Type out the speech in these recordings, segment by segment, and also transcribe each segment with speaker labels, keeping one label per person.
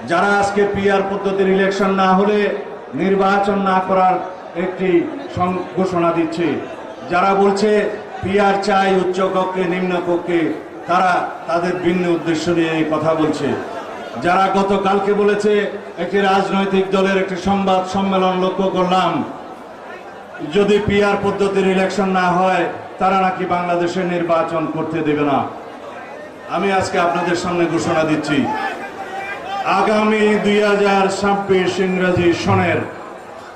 Speaker 1: যারা আজকে পিআর পদ্ধতির ইলেকশন না হলে নির্বাচন না করার একটি ঘোষণা দিচ্ছে, যারা বলছে পিআর চাই উচ্চ কক্ষে নিম্ন কক্ষে, তারা তাদের ভিন্ন উদ্দেশ্য নিয়ে এই কথা বলছে। যারা গতকালকে বলেছে, একটি রাজনৈতিক দলের একটি সংবাদ সম্মেলন লক্ষ্য করলাম, যদি পিআর পদ্ধতির ইলেকশন না হয় তারা নাকি বাংলাদেশে নির্বাচন করতে দেবে না। আমি আজকে আপনাদের সামনে ঘোষণা দিচ্ছি, আগামী 2026 ইংরেজি সনের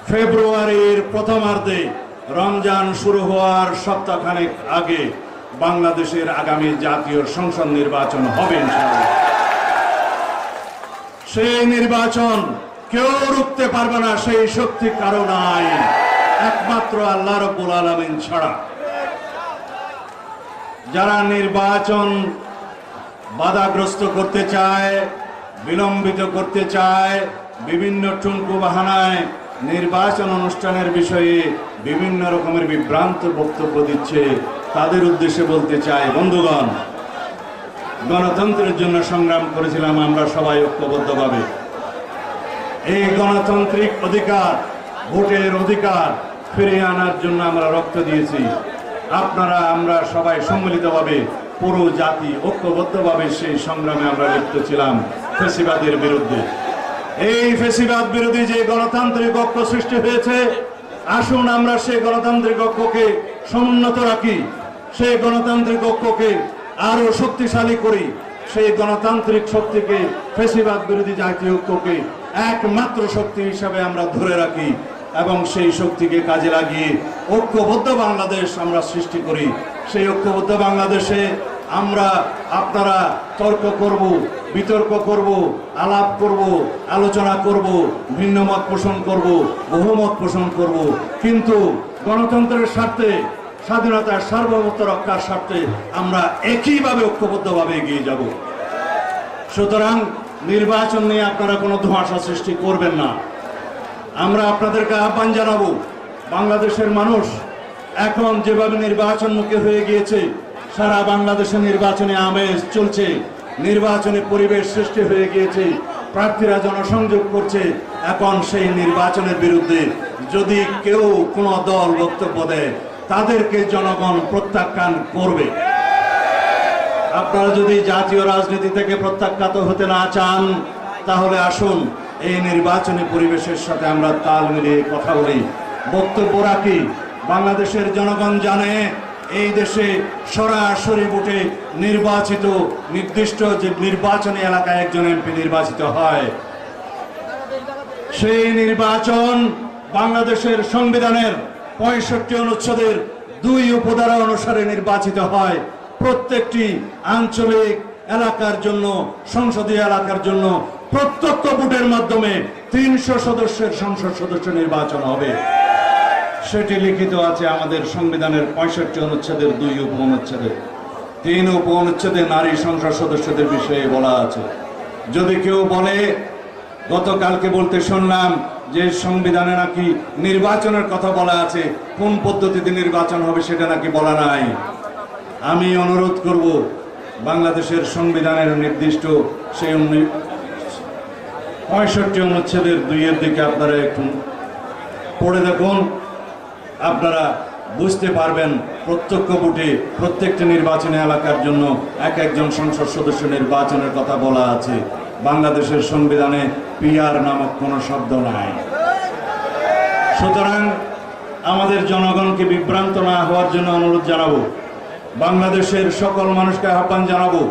Speaker 1: ফেব্রুয়ারির প্রথমার্ধে রমজান শুরু হওয়ার সপ্তাহখানেক আগে বাংলাদেশের আগামী জাতীয় সংসদ নির্বাচন হবে ইনশাআল্লাহ। সেই নির্বাচন কেউ রুখতে পারবে না, সেই শক্তি কারো নাই, একমাত্র আল্লাহ রাব্বুল আলামিন ছাড়া। যারা নির্বাচন বাধাগ্রস্ত করতে চায়, বিলম্বিত করতে চায়, বিভিন্ন টুনকু বাহানায় নির্বাচন অনুষ্ঠানের বিষয়ে বিভিন্ন রকমের বিভ্রান্ত বক্তব্য দিচ্ছে, তাদের উদ্দেশ্যে বলতে চাই, বন্ধুগণ, গণতন্ত্রের জন্য সংগ্রাম করেছিলাম আমরা সবাই ঐক্যবদ্ধভাবে। এই গণতান্ত্রিক অধিকার, ভোটের অধিকার ফিরিয়ে আনার জন্য আমরা রক্ত দিয়েছি। আপনারা আমরা সবাই সম্মিলিতভাবে পুরো জাতি ঐক্যবদ্ধভাবে সেই সংগ্রামে আমরা লিপ্ত ছিলাম ফ্যাসিবাদের বিরুদ্ধে। এই ফ্যাসিবাদ বিরোধী যে গণতান্ত্রিক ঐক্য সৃষ্টি হয়েছে, আসুন আমরা সেই গণতান্ত্রিক ঐক্যকে সমুন্নত রাখি, সেই গণতান্ত্রিক ঐক্যকে আরো শক্তিশালী করি, সেই গণতান্ত্রিক শক্তিকে, ফ্যাসিবাদ বিরোধী জাতীয় ঐক্যকে একমাত্র শক্তি হিসাবে আমরা ধরে রাখি এবং সেই শক্তিকে কাজে লাগিয়ে ঐক্যবদ্ধ বাংলাদেশ আমরা সৃষ্টি করি। সেই ঐক্যবদ্ধ বাংলাদেশে আমরা আপনারা তর্ক করব, বিতর্ক করব, আলাপ করব, আলোচনা করব, ভিন্ন মত পোষণ করব, বহুমত পোষণ করব, কিন্তু গণতন্ত্রের স্বার্থে, স্বাধীনতার সার্বভৌমত্ব রক্ষার স্বার্থে আমরা একইভাবে ঐক্যবদ্ধভাবে এগিয়ে যাব। সুতরাং নির্বাচন নিয়ে আপনারা কোনো ধোঁয়াশা সৃষ্টি করবেন না। আমরা আপনাদেরকে আহ্বান জানাবো, বাংলাদেশের মানুষ এখন যেভাবে নির্বাচনমুখী হয়ে গিয়েছে, সারা বাংলাদেশে নির্বাচনে আমেজ চলছে, নির্বাচনে পরিবেশ সৃষ্টি হয়ে গিয়েছে, প্রার্থীরা জনসংযোগ করছে। এখন সেই নির্বাচনের বিরুদ্ধে যদি কেউ কোনো দল বক্তব্য দেয়, তাদেরকে জনগণ প্রত্যাখ্যান করবে। আপনারা যদি জাতীয় রাজনীতি থেকে প্রত্যাখ্যাত হতে না চান, তাহলে আসুন এই নির্বাচনী পরিবেশের সাথে আমরা তাল মিলিয়ে কথা বলি, বক্তব্য রাখি। বাংলাদেশের জনগণ জানে এই দেশে সরাসরি ভোটে নির্বাচিত নির্দিষ্ট যে নির্বাচনী এলাকায় একজন এমপি নির্বাচিত হয়, সেই নির্বাচন বাংলাদেশের সংবিধানের 65 অনুচ্ছেদের 2 উপধারা অনুসারে নির্বাচিত হয়। প্রত্যেকটি আঞ্চলিক এলাকার জন্য, সংসদীয় এলাকার জন্য প্রত্যক্ষ ভোটের মাধ্যমে 300 সদস্যের সংসদ সদস্য নির্বাচন হবে। সেটি লিখিত আছে আমাদের সংবিধানের 65 অনুচ্ছেদের 2 উপ অনুচ্ছেদে। 3 উপ অনুচ্ছেদে নারী সংসদ সদস্যদের বিষয়ে বলা আছে। যদি কেউ বলে, গতকালকে বলতে শুনলাম যে সংবিধানে নাকি নির্বাচনের কথা বলা আছে, কোন পদ্ধতিতে নির্বাচন হবে সেটা নাকি বলা নাই। আমি অনুরোধ করব, বাংলাদেশের সংবিধানের নির্দিষ্ট সেই 65 অনুচ্ছেদের 2 এর দিকে আপনারা একটু পড়ে দেখুন, আপনারা বুঝতে পারবেন প্রত্যক্ষ ভোটে প্রত্যেকটি নির্বাচনী এলাকার জন্য একজন সংসদ সদস্য নির্বাচনের কথা বলা আছে। বাংলাদেশের সংবিধানে পিআর নামক কোনো শব্দ নাই। সুতরাং আমাদের জনগণকে বিভ্রান্ত না হওয়ার জন্য অনুরোধ জানাবো, বাংলাদেশের সকল মানুষকে আহ্বান জানাবো,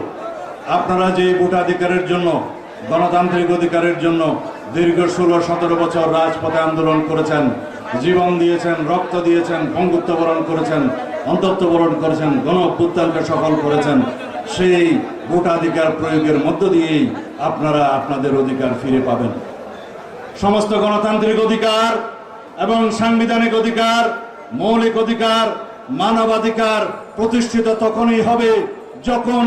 Speaker 1: আপনারা যে ভোটাধিকারের জন্য, গণতান্ত্রিক অধিকারের জন্য দীর্ঘ 16-17 বছর রাজপথে আন্দোলন করেছেন, জীবন দিয়েছেন, রক্ত দিয়েছেন, বঙ্গুত্ব বরণ করেছেন, অন্তত্ব বরণ করেছেন, গণ অভ্যুত্থানকে সফল করেছেন, সেই ভোটাধিকার প্রয়োগের মধ্য দিয়েই আপনারা আপনাদের অধিকার ফিরে পাবেন। সমস্ত গণতান্ত্রিক অধিকার এবং সাংবিধানিক অধিকার, মৌলিক অধিকার, মানবাধিকার প্রতিষ্ঠিত তখনই হবে যখন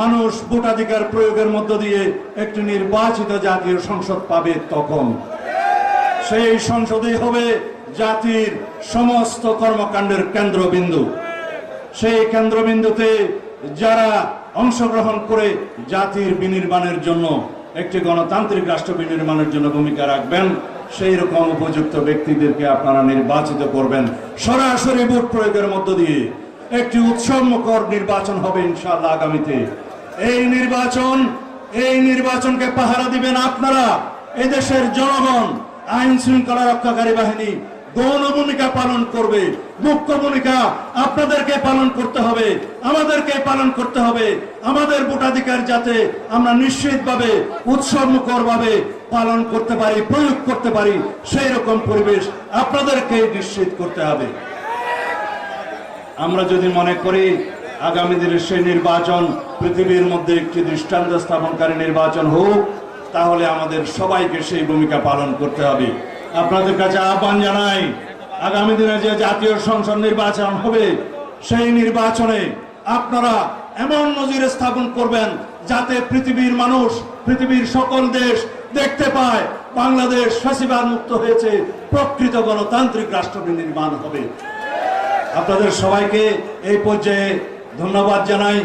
Speaker 1: মানুষ ভোটাধিকার প্রয়োগের মধ্য দিয়ে একটি নির্বাচিত জাতীয় সংসদ পাবে। তখন সেই সংসদই হবে জাতির সমস্ত কর্মকাণ্ডের কেন্দ্রবিন্দু। সেই কেন্দ্রবিন্দুতে যারা অংশগ্রহণ করে জাতির বিনির্মাণের জন্য একটি গণতান্ত্রিক রাষ্ট্র বিনির্মাণের জন্য ভূমিকা রাখবেন, সেই রকম উপযুক্ত ব্যক্তিদেরকে আপনারা নির্বাচিত করবেন। সরাসরি ভোট প্রয়োগের মধ্য দিয়ে একটি উৎসবমুখর নির্বাচন হবে ইনশাআল্লাহ আগামীতে। এই নির্বাচনকে পাহারা দিবেন আপনারা, এদেশের জনগণ, আইন শৃঙ্খলা রক্ষাকারী বাহিনী গৌণ ভূমিকা পালন করবে। মুখ্য ভূমিকা আপনাদেরকে পালন করতে হবে, আমাদেরকে পালন করতে হবে। আমাদের ভোটাধিকার যাতে আমরা নিশ্চিতভাবে উৎসবমুখরভাবে পালন করতে পারি, প্রয়োগ করতে পারি, সেই রকম পরিবেশ আপনাদেরকে নিশ্চিত করতে হবে। আমরা যদি মনে করি আগামী দিনের সেই নির্বাচন পৃথিবীর মধ্যে একটি দৃষ্টান্ত স্থাপনকারী নির্বাচন হোক, তাহলে আমাদের সবাইকে সেই ভূমিকা পালন করতে হবে। আপনাদের কাছে আহ্বান জানাই, আগামী দিনে যে জাতীয় সংসদ নির্বাচন হবে, সেই নির্বাচনে আপনারা এমন নজির স্থাপন করবেন যাতে পৃথিবীর মানুষ, পৃথিবীর সকল দেশ দেখতে পায় বাংলাদেশ ফ্যাসিবাদ মুক্ত হয়েছে, প্রকৃত গণতান্ত্রিক রাষ্ট্র নির্মাণ হবে। আপনাদের সবাইকে এই পর্যায়ে ধন্যবাদ জানাই।